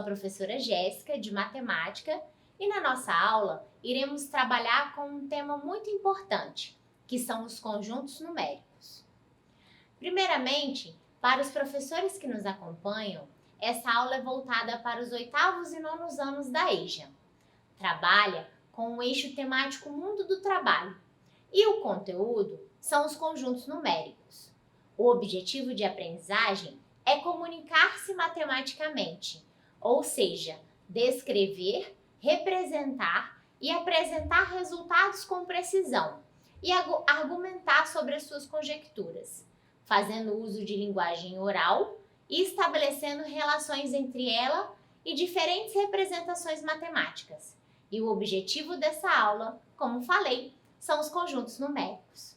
professora Jéssica, de matemática, e na nossa aula iremos trabalhar com um tema muito importante, que são os conjuntos numéricos. Primeiramente, para os professores que nos acompanham, essa aula é voltada para os 8º e 9º anos da EJA. Trabalha com o eixo temático Mundo do Trabalho e o conteúdo são os conjuntos numéricos. O objetivo de aprendizagem é comunicar-se matematicamente, ou seja, descrever, representar e apresentar resultados com precisão e argumentar sobre as suas conjecturas, fazendo uso de linguagem oral e estabelecendo relações entre ela e diferentes representações matemáticas. E o objetivo dessa aula, como falei, são os conjuntos numéricos.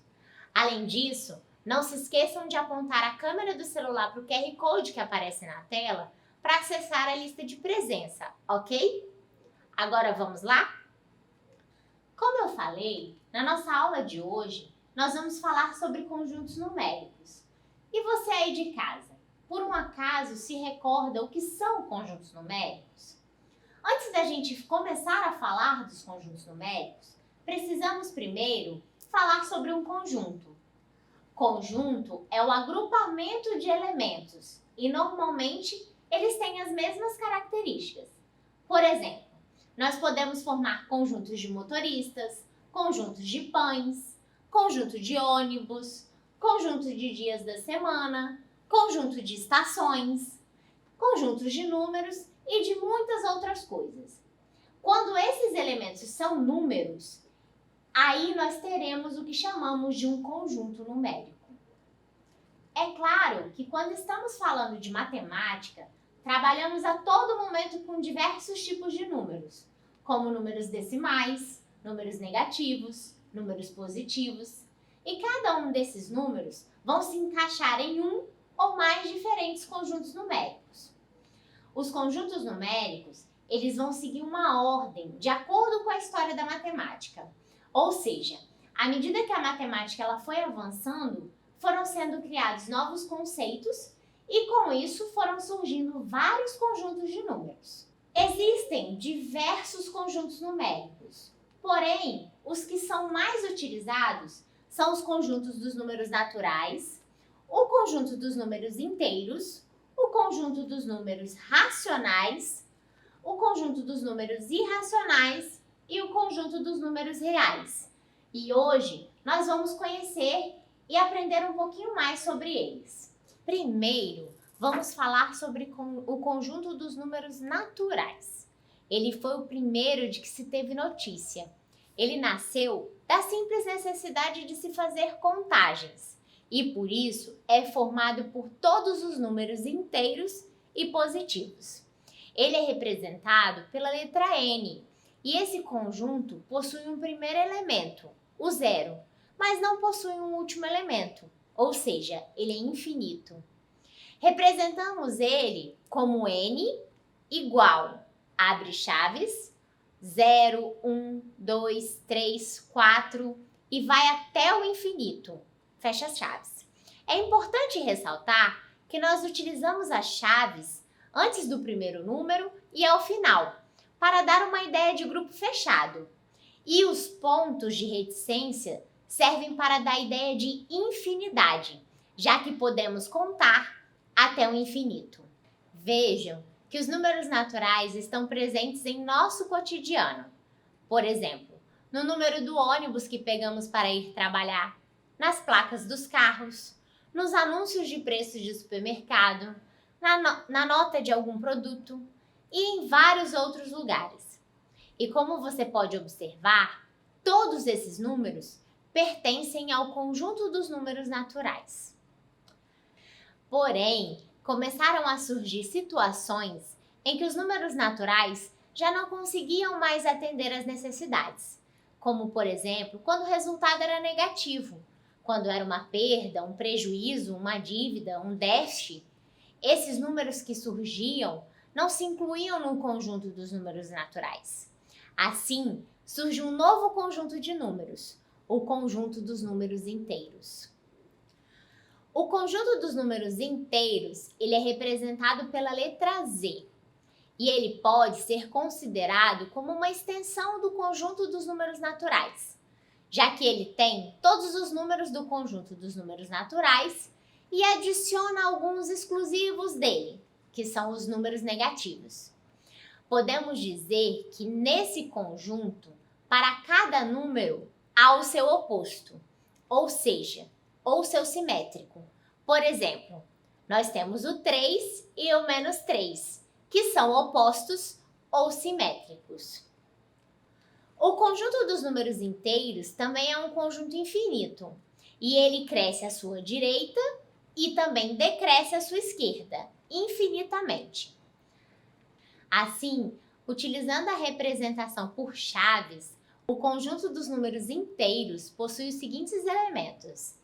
Além disso, não se esqueçam de apontar a câmera do celular para o QR Code que aparece na tela para acessar a lista de presença, ok? Agora vamos lá? Como eu falei, na nossa aula de hoje, nós vamos falar sobre conjuntos numéricos. E você aí de casa, por um acaso se recorda o que são conjuntos numéricos? Antes da gente começar a falar dos conjuntos numéricos, precisamos primeiro falar sobre um conjunto. Conjunto é o agrupamento de elementos e normalmente eles têm as mesmas características. Por exemplo, nós podemos formar conjuntos de motoristas, conjuntos de pães, conjunto de ônibus, conjunto de dias da semana, conjunto de estações, conjuntos de números e de muitas outras coisas. Quando esses elementos são números, aí nós teremos o que chamamos de um conjunto numérico. É claro que quando estamos falando de matemática, trabalhamos a todo momento com diversos tipos de números, como números decimais, números negativos, números positivos, e cada um desses números vão se encaixar em um ou mais diferentes conjuntos numéricos. Os conjuntos numéricos, eles vão seguir uma ordem de acordo com a história da matemática. Ou seja, à medida que a matemática ela foi avançando, foram sendo criados novos conceitos e com isso foram surgindo vários conjuntos de números. Existem diversos conjuntos numéricos, porém, os que são mais utilizados são os conjuntos dos números naturais, o conjunto dos números inteiros, o conjunto dos números racionais, o conjunto dos números irracionais e o conjunto dos números reais. E hoje nós vamos conhecer e aprender um pouquinho mais sobre eles. Primeiro, vamos falar sobre o conjunto dos números naturais. Ele foi o primeiro de que se teve notícia. Ele nasceu da simples necessidade de se fazer contagens e, por isso, é formado por todos os números inteiros e positivos. Ele é representado pela letra N e esse conjunto possui um primeiro elemento, o zero, mas não possui um último elemento, ou seja, ele é infinito. Representamos ele como N igual, abre chaves, 0, 1, 2, 3, 4 e vai até o infinito, fecha as chaves. É importante ressaltar que nós utilizamos as chaves antes do primeiro número e ao final, para dar uma ideia de grupo fechado. E os pontos de reticência servem para dar ideia de infinidade, já que podemos contar até o infinito. Vejam que os números naturais estão presentes em nosso cotidiano. Por exemplo, no número do ônibus que pegamos para ir trabalhar, nas placas dos carros, nos anúncios de preços de supermercado, na nota de algum produto e em vários outros lugares. E como você pode observar, todos esses números pertencem ao conjunto dos números naturais. Porém, começaram a surgir situações em que os números naturais já não conseguiam mais atender às necessidades, como, por exemplo, quando o resultado era negativo, quando era uma perda, um prejuízo, uma dívida, um déficit. Esses números que surgiam não se incluíam no conjunto dos números naturais. Assim, surge um novo conjunto de números, o conjunto dos números inteiros. O conjunto dos números inteiros, ele é representado pela letra Z. e ele pode ser considerado como uma extensão do conjunto dos números naturais, já que ele tem todos os números do conjunto dos números naturais e adiciona alguns exclusivos dele, que são os números negativos. Podemos dizer que nesse conjunto, para cada número, há o seu oposto, ou seja, ou seu simétrico. Por exemplo, nós temos o 3 e o menos 3, que são opostos ou simétricos. O conjunto dos números inteiros também é um conjunto infinito, e ele cresce à sua direita e também decresce à sua esquerda, infinitamente. Assim, utilizando a representação por chaves, o conjunto dos números inteiros possui os seguintes elementos.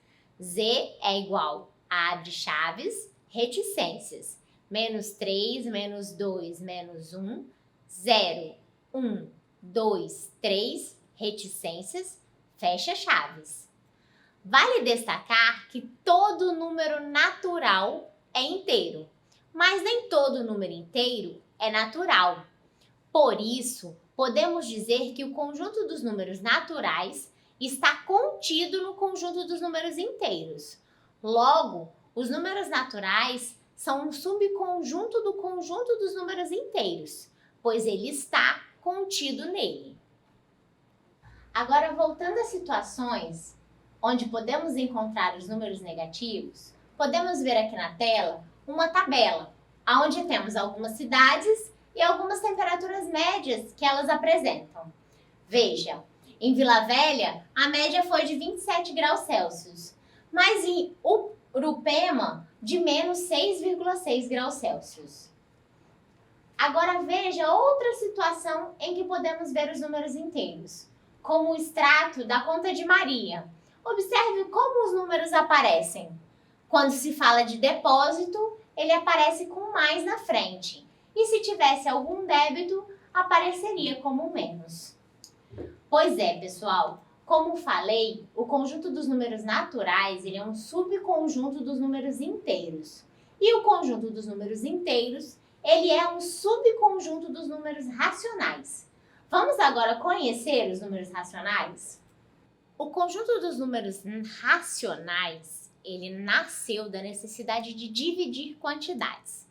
Z é igual a abre chaves, reticências, menos 3, menos 2, menos 1, 0, 1, 2, 3, reticências, fecha chaves. Vale destacar que todo número natural é inteiro, mas nem todo número inteiro é natural. Por isso, podemos dizer que o conjunto dos números naturais está contido no conjunto dos números inteiros. Logo, os números naturais são um subconjunto do conjunto dos números inteiros, pois ele está contido nele. Agora, voltando às situações onde podemos encontrar os números negativos, podemos ver aqui na tela uma tabela, onde temos algumas cidades e algumas temperaturas médias que elas apresentam. Veja, em Vila Velha, a média foi de 27 graus Celsius, mas em Urupema, de menos 6,6 graus Celsius. Agora veja outra situação em que podemos ver os números inteiros, como o extrato da conta de Maria. Observe como os números aparecem. Quando se fala de depósito, ele aparece com mais na frente. E se tivesse algum débito, apareceria como menos. Pois é, pessoal, como falei, o conjunto dos números naturais ele é um subconjunto dos números inteiros. E o conjunto dos números inteiros, ele é um subconjunto dos números racionais. Vamos agora conhecer os números racionais? O conjunto dos números racionais, ele nasceu da necessidade de dividir quantidades.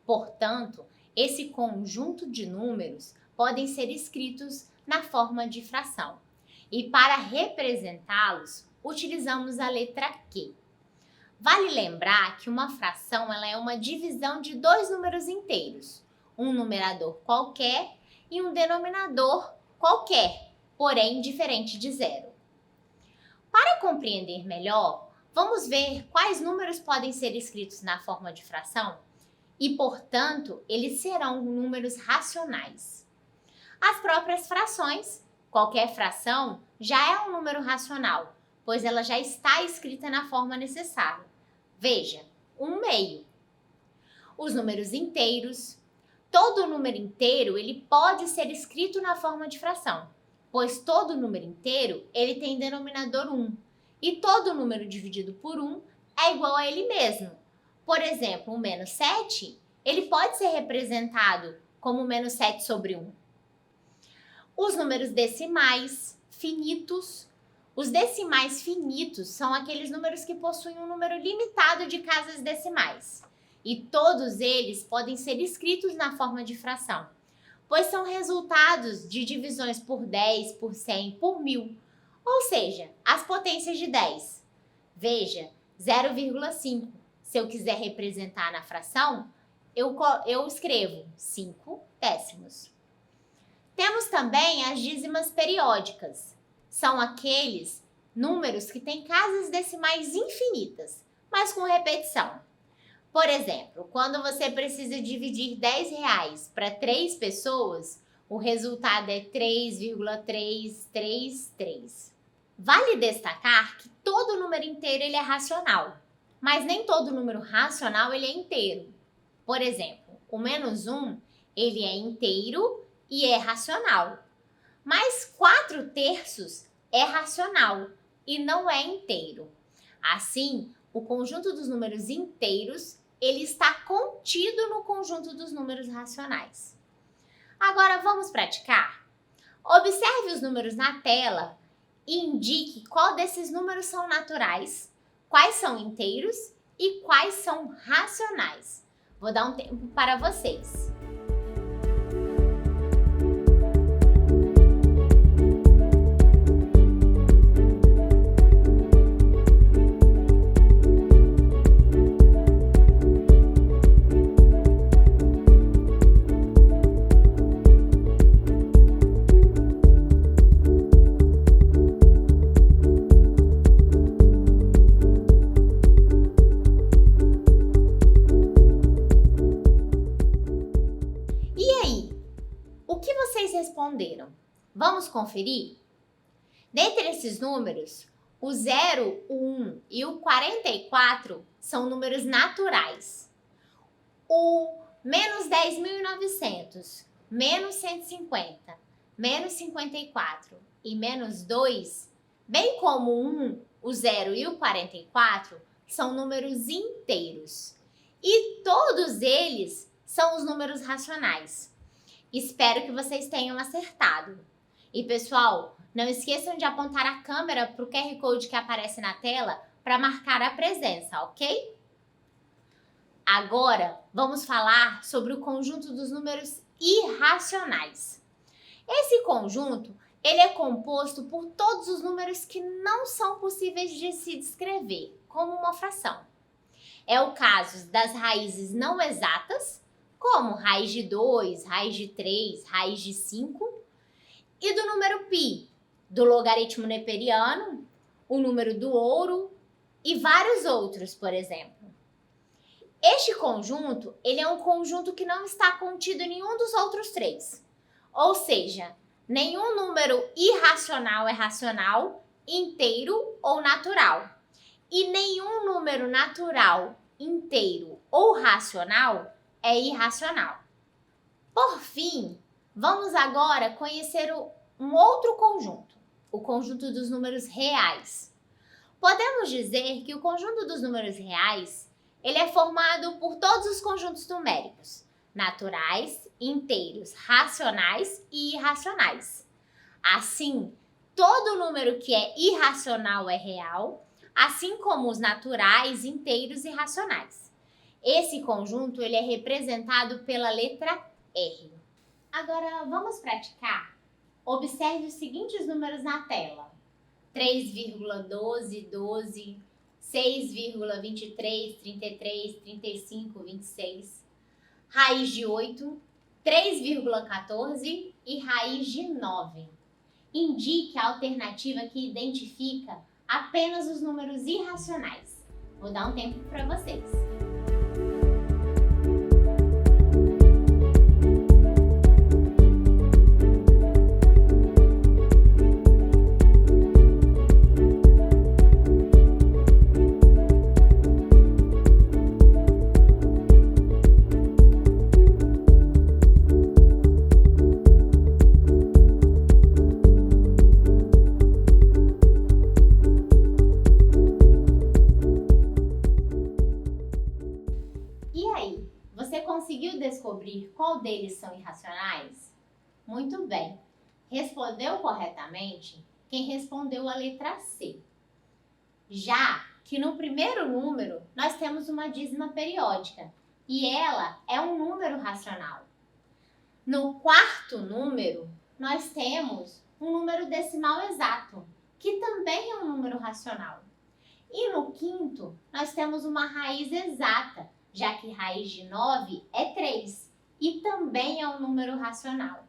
Portanto, esse conjunto de números podem ser escritos na forma de fração. E para representá-los, utilizamos a letra Q. Vale lembrar que uma fração ela é uma divisão de dois números inteiros, um numerador qualquer e um denominador qualquer, porém diferente de zero. Para compreender melhor, vamos ver quais números podem ser escritos na forma de fração e, portanto, eles serão números racionais. As próprias frações, qualquer fração, já é um número racional, pois ela já está escrita na forma necessária. Veja, 1/2. Os números inteiros, todo número inteiro ele pode ser escrito na forma de fração, pois todo número inteiro ele tem denominador 1, e todo número dividido por 1 é igual a ele mesmo. Por exemplo, o menos 7, ele pode ser representado como menos 7 sobre 1. Os números decimais finitos. Os decimais finitos são aqueles números que possuem um número limitado de casas decimais. E todos eles podem ser escritos na forma de fração, pois são resultados de divisões por 10, por 100, por 1000, ou seja, as potências de 10. Veja, 0,5. Se eu quiser representar na fração, eu escrevo 5 décimos. Temos também as dízimas periódicas. São aqueles números que têm casas decimais infinitas, mas com repetição. Por exemplo, quando você precisa dividir R$10 para 3 pessoas, o resultado é 3,333. Vale destacar que todo número inteiro ele é racional, mas nem todo número racional ele é inteiro. Por exemplo, o menos 1 ele é inteiro e é racional, mas 4/3 é racional e não é inteiro. Assim, o conjunto dos números inteiros ele está contido no conjunto dos números racionais. Agora vamos praticar? Observe os números na tela e indique qual desses números são naturais, quais são inteiros e quais são racionais. Vou dar um tempo para vocês. O que vocês responderam? Vamos conferir? Dentre esses números, o 0, o 1 e o 44 são números naturais. O menos 10.900, menos 150, menos 54 e menos 2, bem como o 1, o 0 e o 44, são números inteiros. E todos eles são os números racionais. Espero que vocês tenham acertado. E pessoal, não esqueçam de apontar a câmera para o QR Code que aparece na tela para marcar a presença, ok? Agora, vamos falar sobre o conjunto dos números irracionais. Esse conjunto, ele é composto por todos os números que não são possíveis de se descrever, como uma fração. É o caso das raízes não exatas, como raiz de 2, raiz de 3, raiz de 5, e do número π, do logaritmo neperiano, o número do ouro e vários outros, por exemplo. Este conjunto, ele é um conjunto que não está contido em nenhum dos outros três. Ou seja, nenhum número irracional é racional, inteiro ou natural. E nenhum número natural, inteiro ou racional é irracional. Por fim, vamos agora conhecer um outro conjunto, o conjunto dos números reais. Podemos dizer que o conjunto dos números reais, ele é formado por todos os conjuntos numéricos, naturais, inteiros, racionais e irracionais. Assim, todo número que é irracional é real, assim como os naturais, inteiros e racionais. Esse conjunto ele é representado pela letra R. Agora, vamos praticar? Observe os seguintes números na tela. 3,12, 12, 6,23, 33, 35, 26, raiz de 8, 3,14 e raiz de 9. Indique a alternativa que identifica apenas os números irracionais. Vou dar um tempo para vocês. Você conseguiu descobrir qual deles são irracionais? Muito bem! Respondeu corretamente quem respondeu a letra C. Já que no primeiro número nós temos uma dízima periódica e ela é um número racional. No quarto número nós temos um número decimal exato, que também é um número racional. E no quinto nós temos uma raiz exata, já que raiz de 9 é 3 e também é um número racional.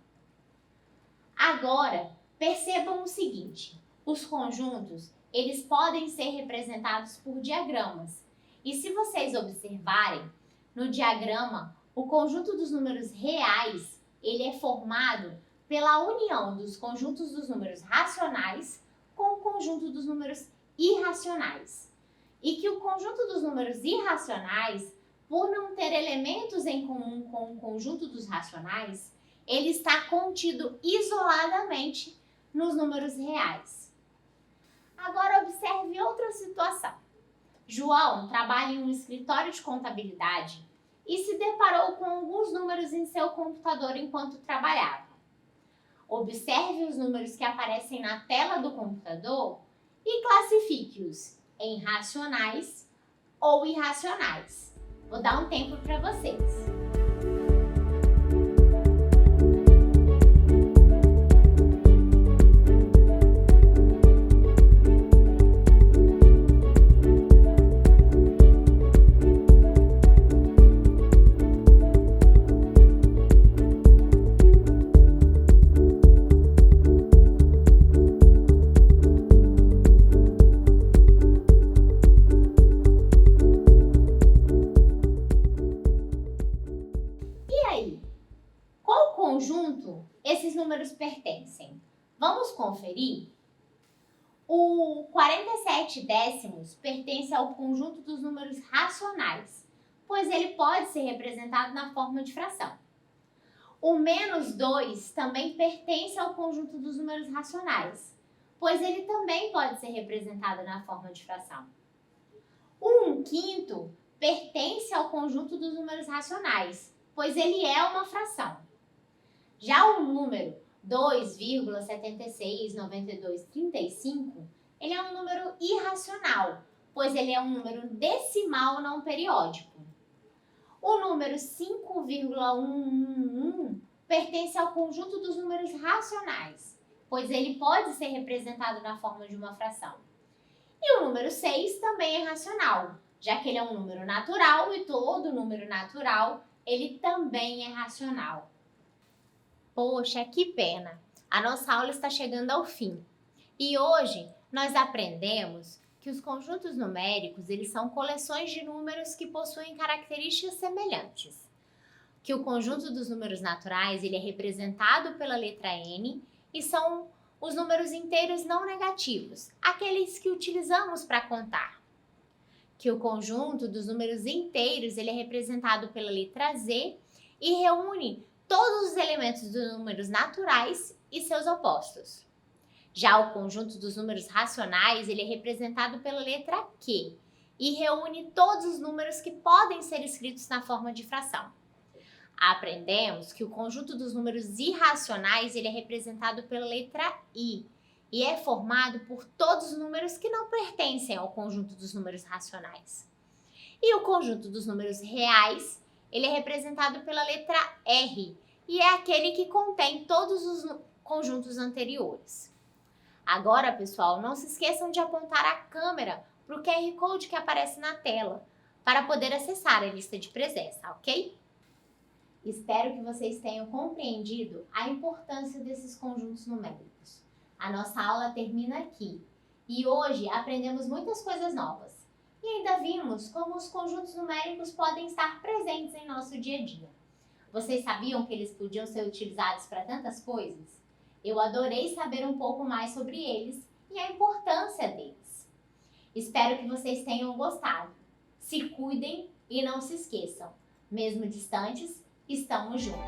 Agora, percebam o seguinte, os conjuntos, eles podem ser representados por diagramas. E se vocês observarem, no diagrama, o conjunto dos números reais, ele é formado pela união dos conjuntos dos números racionais com o conjunto dos números irracionais. E que o conjunto dos números irracionais, por não ter elementos em comum com o conjunto dos racionais, ele está contido isoladamente nos números reais. Agora observe outra situação. João trabalha em um escritório de contabilidade e se deparou com alguns números em seu computador enquanto trabalhava. Observe os números que aparecem na tela do computador e classifique-os em racionais ou irracionais. Vou dar um tempo para vocês. Qual conjunto esses números pertencem? Vamos conferir? O 47 décimos pertence ao conjunto dos números racionais, pois ele pode ser representado na forma de fração. O menos 2 também pertence ao conjunto dos números racionais, pois ele também pode ser representado na forma de fração. O 1/5 pertence ao conjunto dos números racionais, pois ele é uma fração. Já o número 2,769235, ele é um número irracional, pois ele é um número decimal não periódico. O número 5,111 pertence ao conjunto dos números racionais, pois ele pode ser representado na forma de uma fração. E o número 6 também é racional, já que ele é um número natural e todo número natural, ele também é racional. Poxa, que pena! A nossa aula está chegando ao fim. E hoje nós aprendemos que os conjuntos numéricos, eles são coleções de números que possuem características semelhantes. Que o conjunto dos números naturais, ele é representado pela letra N e são os números inteiros não negativos, aqueles que utilizamos para contar. Que o conjunto dos números inteiros, ele é representado pela letra Z e reúne todos os elementos dos números naturais e seus opostos. Já o conjunto dos números racionais, ele é representado pela letra Q e reúne todos os números que podem ser escritos na forma de fração. Aprendemos que o conjunto dos números irracionais, ele é representado pela letra I e é formado por todos os números que não pertencem ao conjunto dos números racionais. E o conjunto dos números reais, ele é representado pela letra R e é aquele que contém todos os conjuntos anteriores. Agora, pessoal, não se esqueçam de apontar a câmera para o QR Code que aparece na tela para poder acessar a lista de presença, ok? Espero que vocês tenham compreendido a importância desses conjuntos numéricos. A nossa aula termina aqui e hoje aprendemos muitas coisas novas. E ainda vimos como os conjuntos numéricos podem estar presentes em nosso dia a dia. Vocês sabiam que eles podiam ser utilizados para tantas coisas? Eu adorei saber um pouco mais sobre eles e a importância deles. Espero que vocês tenham gostado. Se cuidem e não se esqueçam, mesmo distantes, estamos juntos.